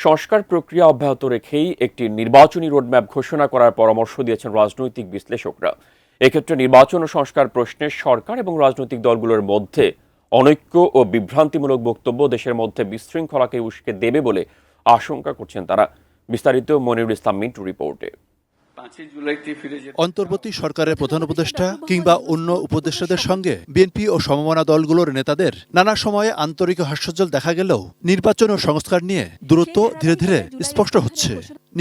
সংস্কার প্রক্রিয়া অব্যাহত রেখেই একটি নির্বাচনী রোডম্যাপ ঘোষণা করার পরামর্শ দিয়েছেন রাজনৈতিক বিশ্লেষকরা। এক্ষেত্রে নির্বাচন ও সংস্কার প্রশ্নে সরকার এবং রাজনৈতিক দলগুলোর মধ্যে অনৈক্য ও বিভ্রান্তিমূলক বক্তব্য দেশের মধ্যে বিশৃঙ্খলাকে উস্কে দেবে বলে আশঙ্কা করছেন তারা। বিস্তারিত মনিরুল ইসলাম মিন্টু রিপোর্টে। অন্তর্বর্তী সরকারের প্রধান উপদেষ্টা কিংবা অন্য উপদেষ্টাদের সঙ্গে বিএনপি ও সমমনা দলগুলোর নেতাদের নানা সময়ে আন্তরিক হাস্যোজ্জ্বল দেখা গেলেও নির্বাচন ও সংস্কার নিয়ে দূরত্ব ধীরে ধীরে স্পষ্ট হচ্ছে।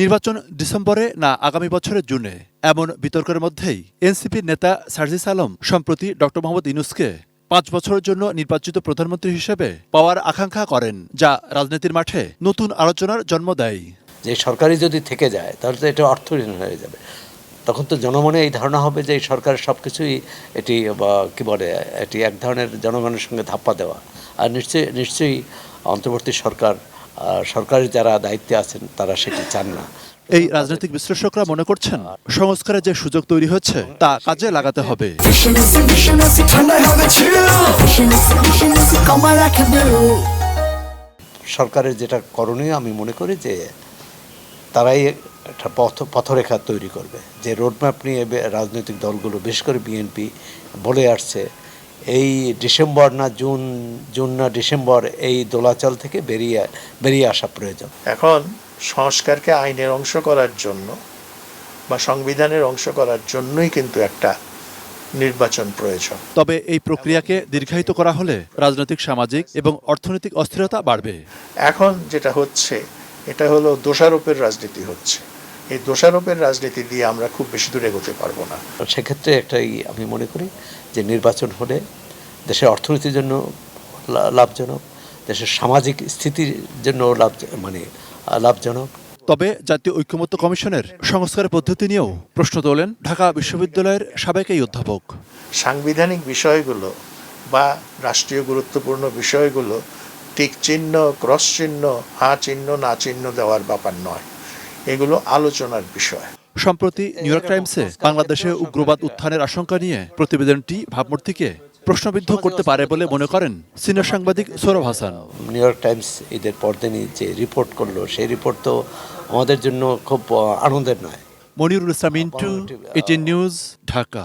নির্বাচন ডিসেম্বরে না আগামী বছরের জুনে, এমন বিতর্কের মধ্যেই এনসিপির নেতা সার্জিস আলম সম্প্রতি ডক্টর মোহাম্মদ ইউনূসকে ৫ বছরের জন্য নির্বাচিত প্রধানমন্ত্রী হিসেবে পাওয়ার আকাঙ্ক্ষা করেন, যা রাজনীতির মাঠে নতুন আলোচনার জন্ম দেয়। যে সরকারই যদি থেকে যায় তাহলে তো এটা অর্থহীন হয়ে যাবে। তখন তো জনমনে এই ধারণা হবে যে এই সরকারের সব কিছুই এটি কী বলে, এটি এক ধরনের জনগণের সঙ্গে ধাপ্পা দেওয়া। আর নিশ্চয়ই অন্তর্বর্তী সরকারের যারা দায়িত্বে আছেন তারা সেটি চান না। এই রাজনৈতিক বিশ্লেষকরা মনে করছেন, সংস্কারের যে সুযোগ তৈরি হচ্ছে তা কাজে লাগাতে হবে। সরকারের যেটা করণীয়, আমি মনে করি যে তারাই একটা পথরেখা তৈরি করবে, যে রোডম্যাপ নিয়ে রাজনৈতিক দলগুলো বিশেষ করে বিএনপি বলে আসছে এই ডিসেম্বর না জুন না ডিসেম্বর এই দোলাচল থেকে বেরিয়ে আসা প্রয়োজন। এখন সংস্কারকে আইনের অংশ করার জন্য বা সংবিধানের অংশ করার জন্যই কিন্তু একটা নির্বাচন প্রয়োজন। তবে এই প্রক্রিয়াকে দীর্ঘায়িত করা হলে রাজনৈতিক, সামাজিক এবং অর্থনৈতিক অস্থিরতা বাড়বে। এখন যেটা হচ্ছে এটা হলো দোষারোপের রাজনীতি হচ্ছে। এই দোষারোপের রাজনীতি দিয়ে আমরা খুব বেশি দূর এগোতে পারবো না। সেক্ষেত্রে একটাই আমি মনে করি যে নির্বাচন হলে দেশের অর্থনীতির জন্য লাভজনক, দেশের সামাজিক স্থিতির জন্য লাভজনক। তবে জাতীয় ঐকমত্য কমিশনের সংস্কার পদ্ধতি নিয়েও প্রশ্ন তোলেন ঢাকা বিশ্ববিদ্যালয়ের সাবেক এই অধ্যাপক। সাংবিধানিক বিষয়গুলো বা রাষ্ট্রীয় গুরুত্বপূর্ণ বিষয়গুলো টিক চিহ্ন, ক্রস চিহ্ন, হা চিহ্ন, না চিহ্ন দেওয়ার ব্যাপার নয়, এগুলো আলোচনার বিষয়। সম্প্রতি নিউ ইয়র্ক টাইমসে বাংলাদেশে উগ্রবাদ উত্থানের আশঙ্কা নিয়ে প্রতিবেদনটি ভাবমূর্তিকে প্রশ্নবিদ্ধ করতে পারে বলে মনে করেন সিনিয়র সাংবাদিক Sourav Hasan. New York Times ঈদের পরদিনই যে রিপোর্ট করলো, সেই রিপোর্ট তো আমাদের জন্য খুব আনন্দের নয়। Monirul Islam Mintu, ATN news, Dhaka.